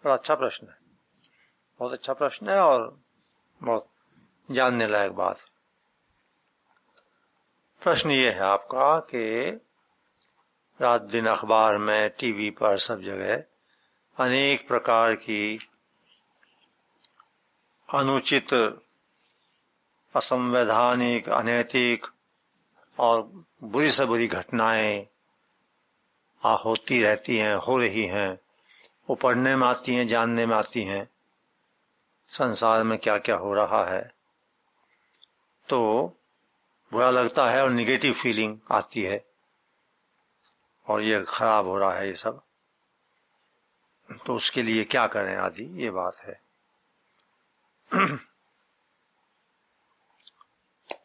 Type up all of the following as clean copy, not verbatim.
बड़ा अच्छा प्रश्न है, बहुत अच्छा प्रश्न है और बहुत जानने लायक बात है। प्रश्न ये है आपका कि रात दिन अखबार में, टीवी पर, सब जगह अनेक प्रकार की अनुचित, असंवैधानिक, अनैतिक और बुरी से बुरी घटनाएं होती रहती हैं, हो रही हैं। वो पढ़ने में आती हैं, जानने में आती हैं संसार में क्या क्या हो रहा है, तो बुरा लगता है और निगेटिव फीलिंग आती है और ये खराब हो रहा है ये सब, तो उसके लिए क्या करें आदि ये बात है।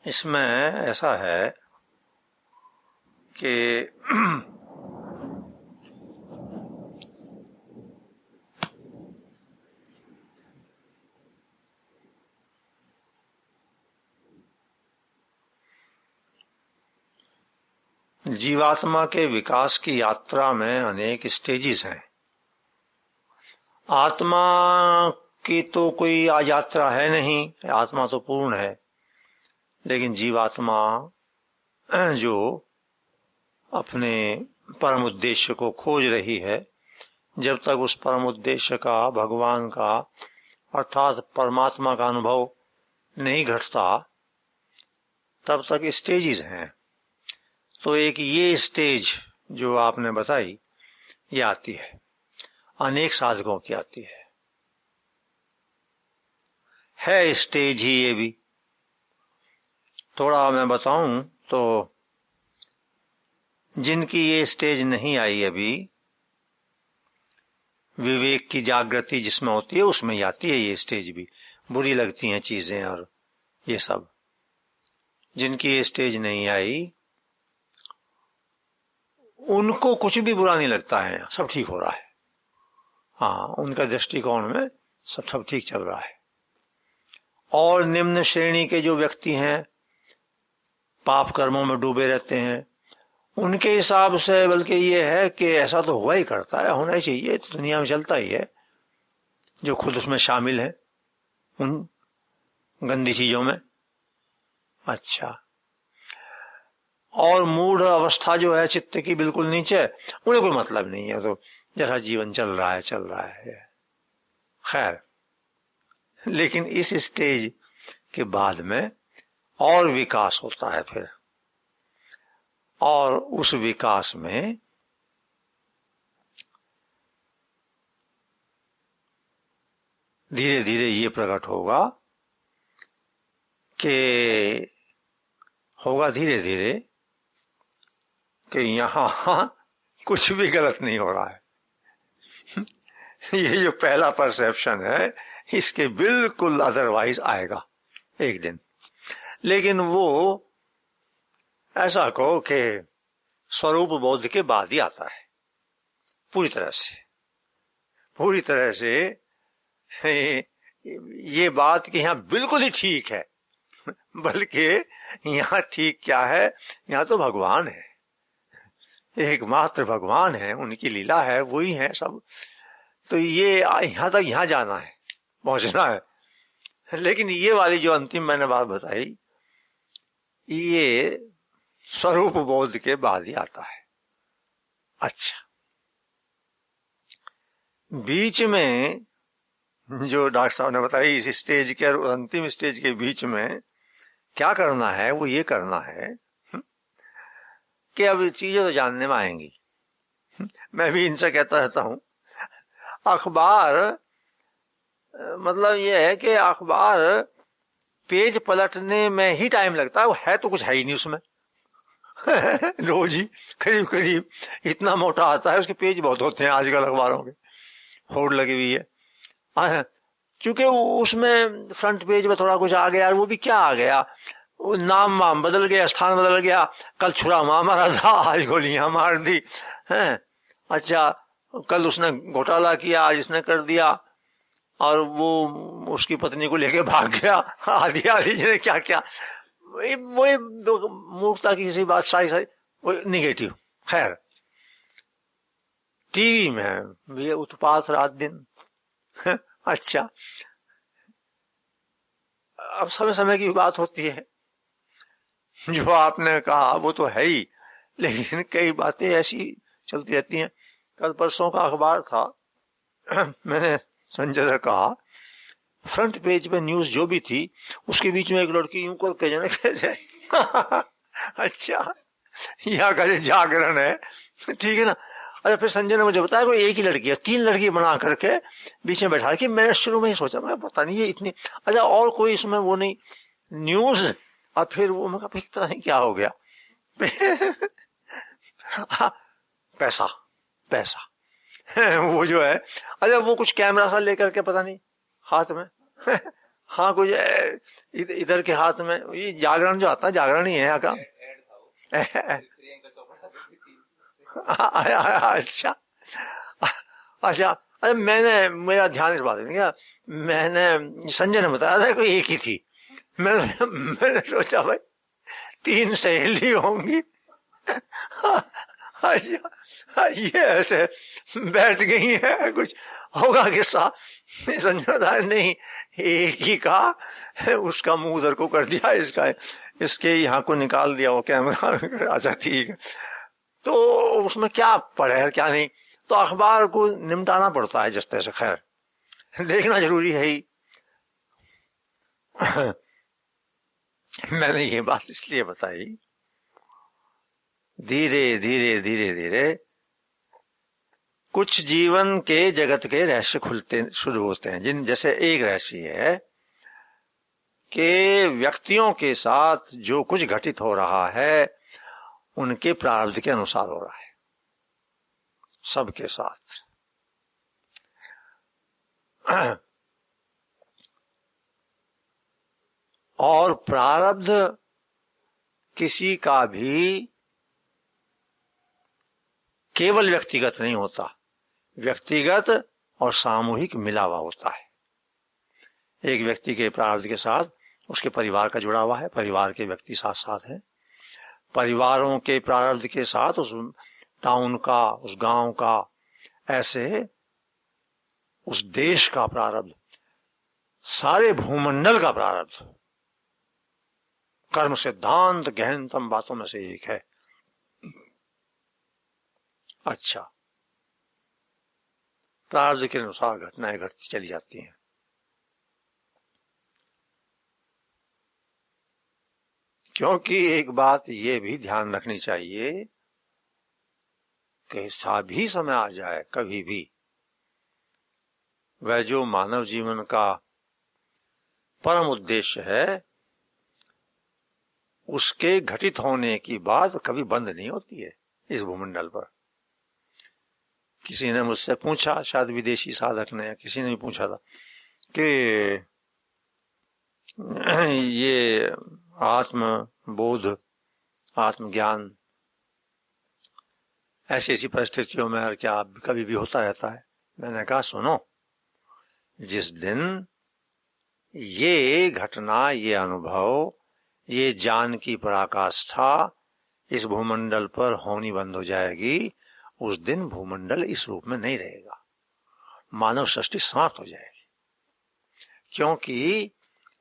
इसमें ऐसा है कि जीवात्मा के विकास की यात्रा में अनेक स्टेजेस हैं। आत्मा की तो कोई यात्रा है नहीं, आत्मा तो पूर्ण है, लेकिन जीवात्मा जो अपने परम उद्देश्य को खोज रही है, जब तक उस परम उद्देश्य का, भगवान का अर्थात परमात्मा का अनुभव नहीं घटता, तब तक स्टेजेस हैं। तो एक ये स्टेज जो आपने बताई ये आती है, अनेक साधकों की आती है स्टेज ही ये भी। थोड़ा मैं बताऊं तो जिनकी ये स्टेज नहीं आई अभी, विवेक की जागृति जिसमें होती है उसमें ही आती है ये स्टेज भी। बुरी लगती हैं चीजें और ये सब, जिनकी ये स्टेज नहीं आई उनको कुछ भी बुरा नहीं लगता है, सब ठीक हो रहा है। हाँ, उनका दृष्टिकोण में सब ठीक चल रहा है। और निम्न श्रेणी के जो व्यक्ति हैं, पाप कर्मों में डूबे रहते हैं, उनके हिसाब से बल्कि ये है कि ऐसा तो हुआ ही करता है, होना ही चाहिए, तो दुनिया में चलता ही है, जो खुद उसमें शामिल है उन गंदी चीजों में। अच्छा, और मूढ़ अवस्था जो है चित्त की बिल्कुल नीचे, उन्हें कोई मतलब नहीं है, तो जैसा जीवन चल रहा है चल रहा है। खैर, लेकिन इस स्टेज के बाद में और विकास होता है फिर, और उस विकास में धीरे धीरे ये प्रकट होगा कि धीरे धीरे कि यहां कुछ भी गलत नहीं हो रहा है। ये जो पहला परसेप्शन है, इसके बिल्कुल अदरवाइज आएगा एक दिन। लेकिन वो ऐसा कहो कि स्वरूप बोध के बाद ही आता है, पूरी तरह से ये बात कि यहां बिल्कुल ही ठीक है, बल्कि यहां ठीक क्या है, यहां तो भगवान है, एकमात्र भगवान है, उनकी लीला है, वही है सब। तो ये यहां तक यहां जाना है, पहुंचना है। लेकिन ये वाली जो अंतिम मैंने बात बताई, ये स्वरूप बोध के बाद ही आता है। अच्छा, बीच में जो डॉक्टर साहब ने बताया, इस स्टेज के और अंतिम स्टेज के बीच में क्या करना है, वो ये करना है कि अब चीजें तो जानने में आएंगी। मैं भी इनसे कहता रहता हूं, अखबार मतलब ये है कि अखबार पेज पलटने में ही टाइम लगता है, वो है तो कुछ है ही नहीं उसमें। रोज ही करीब करीब इतना मोटा आता है, उसके पेज बहुत होते हैं आजकल अखबारों के, होड़ लगी हुई है। चूंकि उसमें फ्रंट पेज में थोड़ा कुछ आ गया, वो भी क्या आ गया, नाम वाम बदल गया, स्थान बदल गया, कल छुरा मारा था, आज गोलियां मार दी हैं। अच्छा, कल उसने घोटाला किया, आज इसने कर दिया, और वो उसकी पत्नी को लेके भाग गया, आदि आदि क्या क्या, वही मूर्खता की किसी बात, सारी वो निगेटिव। खैर, टीवी में भी उत्पात रात दिन, अच्छा, अब समय समय की बात होती है, जो आपने कहा वो तो है ही, लेकिन कई बातें ऐसी चलती रहती हैं। कल परसों का अखबार था, मैंने संजय से कहा, फ्रंट पेज पे न्यूज जो भी थी उसके बीच में एक लड़की यूं करके जाने कैसे अच्छा, यहाँ का जागरण है, ठीक है ना। अच्छा, फिर संजय ने मुझे बताया कोई एक ही लड़की है, 3 लड़की बना करके बीच में बैठा रखी। मैंने शुरू में ही सोचा, मैं पता नहीं ये इतनी, अच्छा और कोई इसमें वो नहीं न्यूज, और फिर वो मैं पता नहीं क्या हो गया। पैसा पैसा वो जो है, अच्छा वो कुछ कैमरा सा लेकर के पता नहीं हाथ में हाँ कुछ इधर के हाथ में, ये जागरण जो आता है जागरण ही है यहाँ का। अच्छा अच्छा अच्छा, मैंने, मेरा ध्यान इस बात में गया, मैंने संजय ने बताया था कोई एक ही थी। मैंने सोचा भाई 3 सहेली होंगी। अच्छा, ये ऐसे बैठ गई है, कुछ होगा किस्सा। संजय नहीं, एक ही का उसका मुंह उधर को कर दिया, इसका इसके यहाँ को निकाल दिया वो कैमरा। अच्छा ठीक है, तो उसमें क्या पढ़े क्या नहीं, तो अखबार को निपटाना पड़ता है जिस तरह से, खैर देखना जरूरी है ही। मैंने ये बात इसलिए बताई, धीरे धीरे धीरे धीरे कुछ जीवन के जगत के रहस्य खुलते शुरू होते हैं, जिन जैसे एक रहस्य है कि व्यक्तियों के साथ जो कुछ घटित हो रहा है उनके प्रारब्ध के अनुसार हो रहा है, सबके साथ। और प्रारब्ध किसी का भी केवल व्यक्तिगत नहीं होता, व्यक्तिगत और सामूहिक मिला हुआ होता है। एक व्यक्ति के प्रारब्ध के साथ उसके परिवार का जुड़ा हुआ है, परिवार के व्यक्ति साथ साथ हैं, परिवारों के प्रारब्ध के साथ उस टाउन का, उस गांव का, ऐसे उस देश का प्रारब्ध, सारे भूमंडल का प्रारब्ध। कर्म सिद्धांत गहनतम बातों में से एक है। अच्छा, प्रारब्ध के अनुसार घटनाएं घटती चली जाती हैं। क्योंकि एक बात ये भी ध्यान रखनी चाहिए कि ऐसा भी समय आ जाए कभी भी, वह जो मानव जीवन का परम उद्देश्य है उसके घटित होने की बात कभी बंद नहीं होती है इस भूमंडल पर। किसी ने मुझसे पूछा, शायद विदेशी साधक ने, किसी ने पूछा था कि ये आत्म बोध, आत्मज्ञान ऐसी ऐसी परिस्थितियों में क्या कभी भी होता रहता है? मैंने कहा सुनो, जिस दिन ये घटना, ये अनुभव, ये ज्ञान की पराकाष्ठा इस भूमंडल पर होनी बंद हो जाएगी, उस दिन भूमंडल इस रूप में नहीं रहेगा, मानव सृष्टि समाप्त हो जाएगी। क्योंकि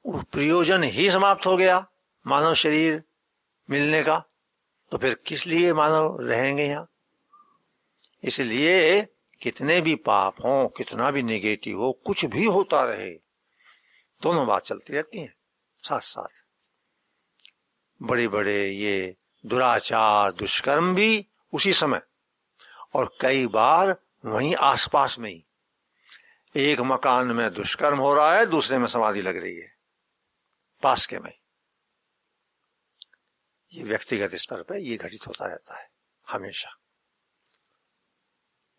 प्रयोजन ही समाप्त हो गया मानव शरीर मिलने का, तो फिर किस लिए मानव रहेंगे यहाँ? इसलिए कितने भी पाप हों, कितना भी नेगेटिव हो, कुछ भी होता रहे, दोनों बात चलती रहती हैं साथ साथ। बड़े बड़े ये दुराचार, दुष्कर्म भी उसी समय, और कई बार वहीं आसपास में ही, एक मकान में दुष्कर्म हो रहा है, दूसरे में समाधि लग रही है, पास के में। ये व्यक्तिगत स्तर पर ये घटित होता रहता है हमेशा।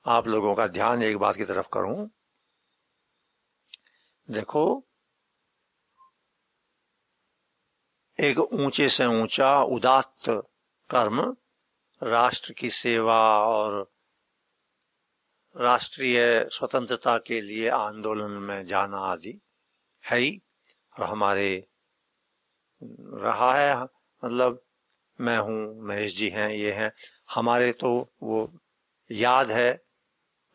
आप लोगों का ध्यान एक बात की तरफ करूं, देखो एक ऊंचे से ऊंचा उदात्त कर्म, राष्ट्र की सेवा और राष्ट्रीय स्वतंत्रता के लिए आंदोलन में जाना आदि है ही, और हमारे रहा है, मतलब मैं हूं, महेश जी हैं, ये हैं, हमारे तो वो याद है,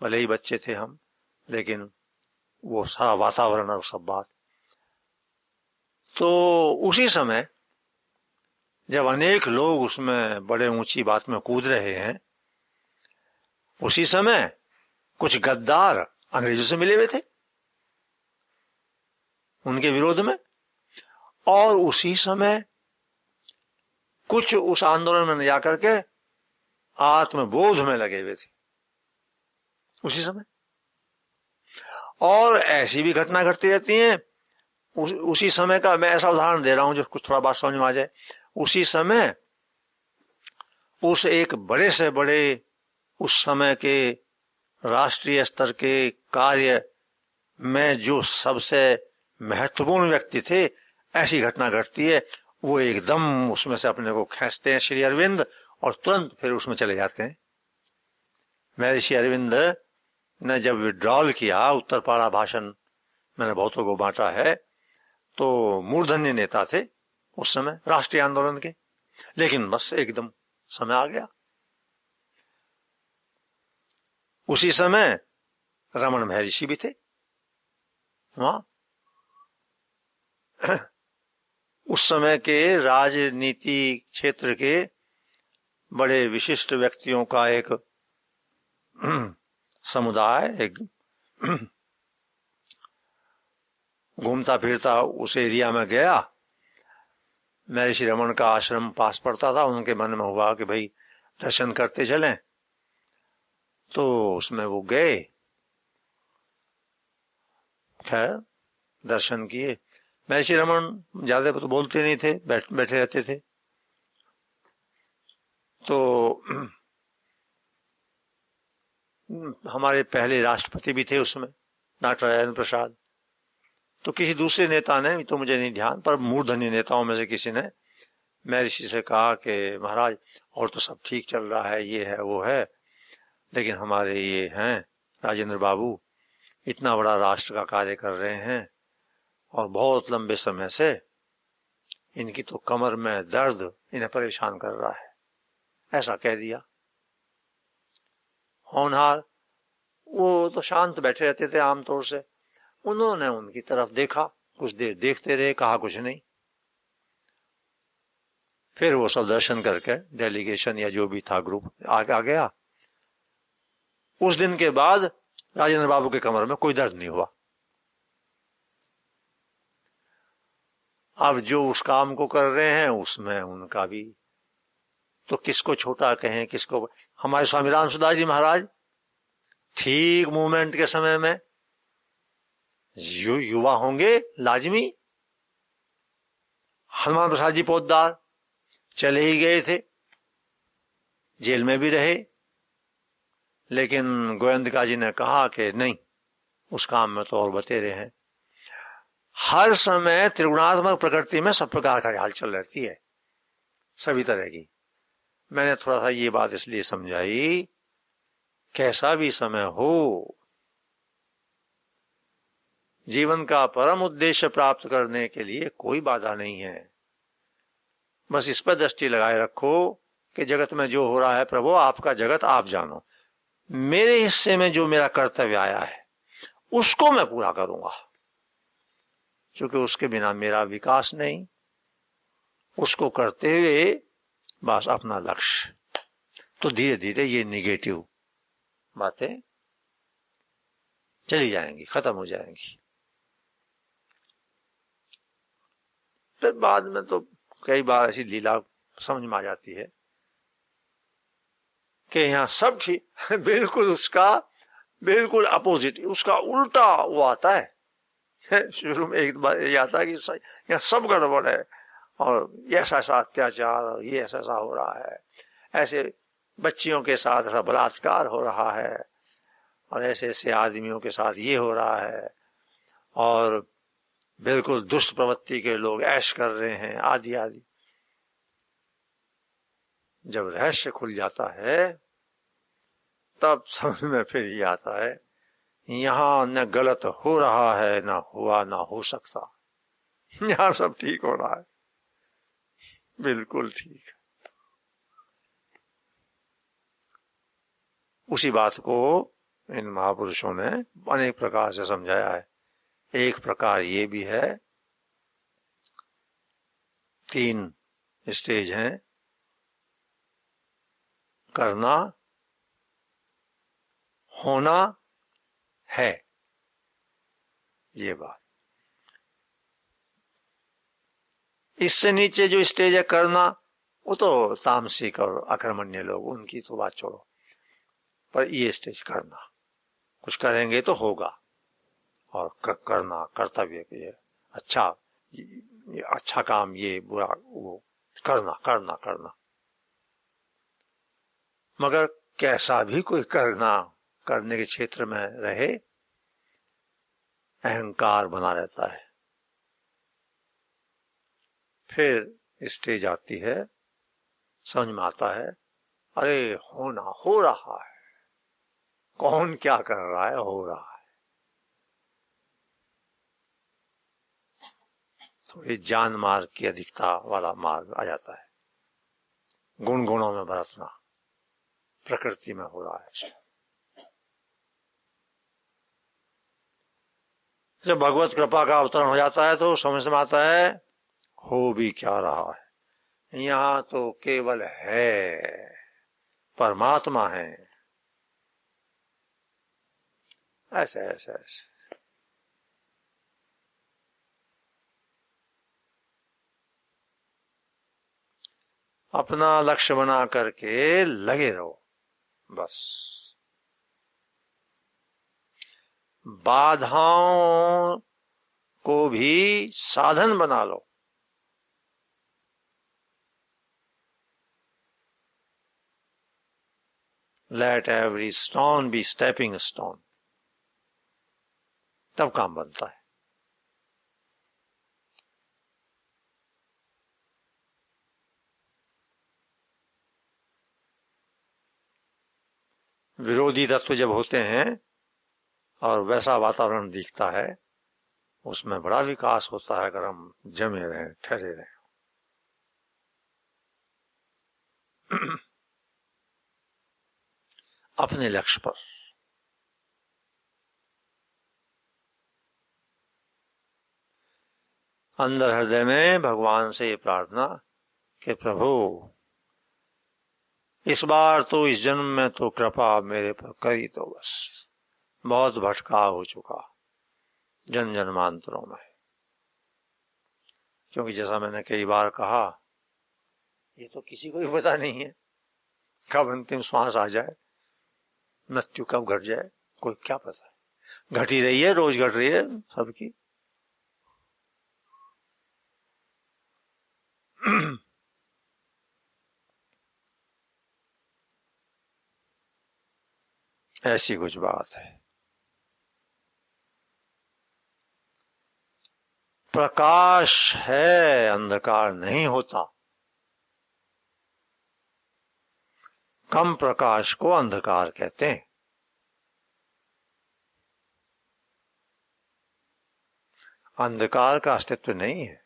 भले ही बच्चे थे हम, लेकिन वो सारा वातावरण और सब बात। तो उसी समय जब अनेक लोग उसमें बड़े ऊंची बात में कूद रहे हैं, उसी समय कुछ गद्दार अंग्रेजों से मिले हुए थे उनके विरोध में, और उसी समय कुछ उस आंदोलन में जाकर के आत्मबोध में लगे हुए थे उसी समय। और ऐसी भी घटना घटती रहती हैं उसी समय का। मैं ऐसा उदाहरण दे रहा हूं जो कुछ थोड़ा बात समझ में आ जाए। उसी समय उस एक बड़े से बड़े उस समय के राष्ट्रीय स्तर के कार्य में जो सबसे महत्वपूर्ण व्यक्ति थे, ऐसी घटना घटती है, वो एकदम उसमें से अपने को खींचते हैं श्री अरविंद और तुरंत फिर उसमें चले जाते हैं। महर्षि अरविंद ने जब विड्रॉल किया, उत्तरपाड़ा भाषण मैंने बहुतों को बांटा है, तो मूर्धन्य नेता थे उस समय राष्ट्रीय आंदोलन के, लेकिन बस एकदम समय आ गया। उसी समय रमन महर्षि भी थे वहां। उस समय के राजनीति क्षेत्र के बड़े विशिष्ट व्यक्तियों का एक समुदाय एक घूमता फिरता उस एरिया में गया। महर्षि रमन का आश्रम पास पड़ता था। उनके मन में हुआ कि भाई दर्शन करते चलें, तो उसमें वो गए। खैर दर्शन किए। महर्षि रमन ज्यादा तो बोलते नहीं थे, बैठे रहते थे। तो हमारे पहले राष्ट्रपति भी थे उसमें, डॉक्टर राजेंद्र प्रसाद। तो किसी दूसरे नेता ने, तो मुझे नहीं ध्यान, पर मूर्धन्य नेताओं में से किसी ने महर्षि से कहा कि महाराज और तो सब ठीक चल रहा है, ये है वो है, लेकिन हमारे ये हैं राजेंद्र बाबू इतना बड़ा राष्ट्र का कार्य कर रहे हैं और बहुत लंबे समय से इनकी तो कमर में दर्द इन्हें परेशान कर रहा है। ऐसा कह दिया। होनहार वो तो शांत बैठे रहते थे आमतौर से। उन्होंने उनकी तरफ देखा, कुछ देर देखते रहे, कहा कुछ नहीं। फिर वो सब दर्शन करके डेलीगेशन या जो भी था ग्रुप आ गया। उस दिन के बाद राजेंद्र बाबू के कमर में कोई दर्द नहीं हुआ। अब जो उस काम को कर रहे हैं उसमें उनका भी, तो किसको छोटा कहें किसको। हमारे स्वामी रामसुदास जी महाराज ठीक मूवमेंट के समय में युवा होंगे लाजमी। हनुमान प्रसाद जी पोद्दार चले ही गए थे, जेल में भी रहे, लेकिन गोविंदका जी ने कहा कि नहीं, उस काम में तो और बतेरे हैं। हर समय त्रिगुणात्मक प्रकृति में सब प्रकार का हलचल रहती है, सभी तरह की। मैंने थोड़ा सा ये बात इसलिए समझाई, कैसा भी समय हो, जीवन का परम उद्देश्य प्राप्त करने के लिए कोई बाधा नहीं है। बस इस पर दृष्टि लगाए रखो कि जगत में जो हो रहा है, प्रभु आपका जगत आप जानो, मेरे हिस्से में जो मेरा कर्तव्य आया है उसको मैं पूरा करूंगा, क्योंकि उसके बिना मेरा विकास नहीं। उसको करते हुए बस अपना लक्ष्य, तो धीरे धीरे ये निगेटिव बातें चली जाएंगी, खत्म हो जाएंगी। फिर बाद में तो कई बार ऐसी लीला समझ में आ जाती है कि यहां सब ठीक, बिल्कुल उसका बिल्कुल अपोजिट, उसका उल्टा वो आता है। शुरू में एक बार ये आता है कि यहाँ सब गड़बड़ है और ये ऐसा ऐसा अत्याचार और ये ऐसा ऐसा हो रहा है, ऐसे बच्चियों के साथ ऐसा बलात्कार हो रहा है और ऐसे ऐसे आदमियों के साथ ये हो रहा है और बिल्कुल दुष्ट प्रवृत्ति के लोग ऐश कर रहे हैं, आदि आदि। जब रहस्य खुल जाता है तब समझ में फिर ये आता है, यहां न गलत हो रहा है, न हुआ न हो सकता, यहां सब ठीक हो रहा है, बिल्कुल ठीक। उसी बात को इन महापुरुषों ने अनेक प्रकार से समझाया है। एक प्रकार ये भी है, 3 स्टेज हैं, करना, होना, है, ये बात। इससे नीचे जो स्टेज है करना, वो तो तामसिक और अकर्मण्य लोग, उनकी तो बात छोड़ो, पर ये स्टेज करना, कुछ करेंगे तो होगा, और करना, कर्तव्य ये अच्छा, ये अच्छा काम, ये बुरा वो, करना करना करना। मगर कैसा भी कोई करने के क्षेत्र में रहे, अहंकार बना रहता है। फिर स्टेज आती है, समझ में आता है, अरे होना, हो रहा है, कौन क्या कर रहा है, हो रहा है। थोड़ी जान मार्ग की अधिकता वाला मार्ग आ जाता है, गुणों में बरतना, प्रकृति में हो रहा है। जब भगवत कृपा का अवतरण हो जाता है तो समझ में आता है हो भी क्या रहा है, यहां तो केवल है, परमात्मा है, ऐसे ऐसे ऐसे। अपना लक्ष्य बना करके लगे रहो, बस। बाधाओं को भी साधन बना लो। Let every stone be stepping stone, तब काम बनता है। विरोधी तत्व जब होते हैं और वैसा वातावरण दिखता है, उसमें बड़ा विकास होता है अगर हम जमे रहें, ठहरे रहें। अपने लक्ष्य पर अंदर हृदय में भगवान से ये प्रार्थना कि प्रभु इस बार तो, इस जन्म में तो कृपा मेरे पर करी तो बस, बहुत भटकाव हो चुका जन जन्मांतरों में। क्योंकि जैसा मैंने कई बार कहा, ये तो किसी को भी पता नहीं है कब अंतिम श्वास आ जाए, मृत्यु कब घट जाए, कोई क्या पता है। घट ही रही है, रोज घट रही है सबकी। ऐसी कुछ बात है। प्रकाश है, अंधकार नहीं होता। कम प्रकाश को अंधकार कहते हैं। अंधकार का अस्तित्व नहीं है,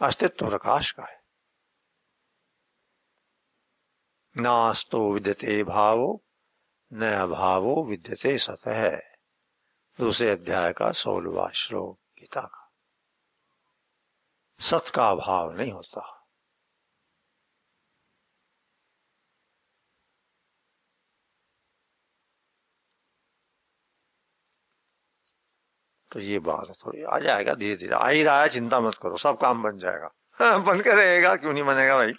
अस्तित्व प्रकाश का है। नास्तो विद्यते भावो न अभावो विद्यते सतः, दूसरे अध्याय का 16वां श्लोक गीता का। सत का अभाव नहीं होता। तो ये बात है, थोड़ी आ जाएगा, धीरे धीरे आ ही रहा है, चिंता मत करो, सब काम बन जाएगा। बन कर रहेगा, क्यों नहीं बनेगा भाई,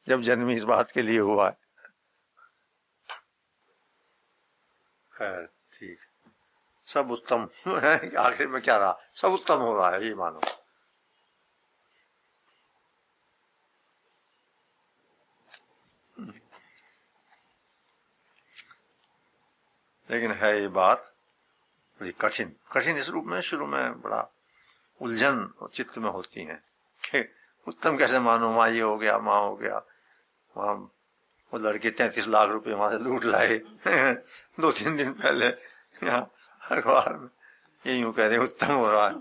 जब जन्म इस बात के लिए हुआ है। खैर ठीक, सब उत्तम। आखिर में क्या रहा, सब उत्तम हो रहा है, ये मानो। लेकिन है ये बात बड़ी कठिन, कठिन इस रूप में शुरू में बड़ा उलझन चित्त में होती है कि उत्तम कैसे मानो, वहां ये हो गया, वहां हो गया, वहां वो लड़के 33 लाख रुपए वहां से लूट लाए 2-3 दिन पहले, यहाँ अखबार में ये यूं कह रहे उत्तम हो रहा है।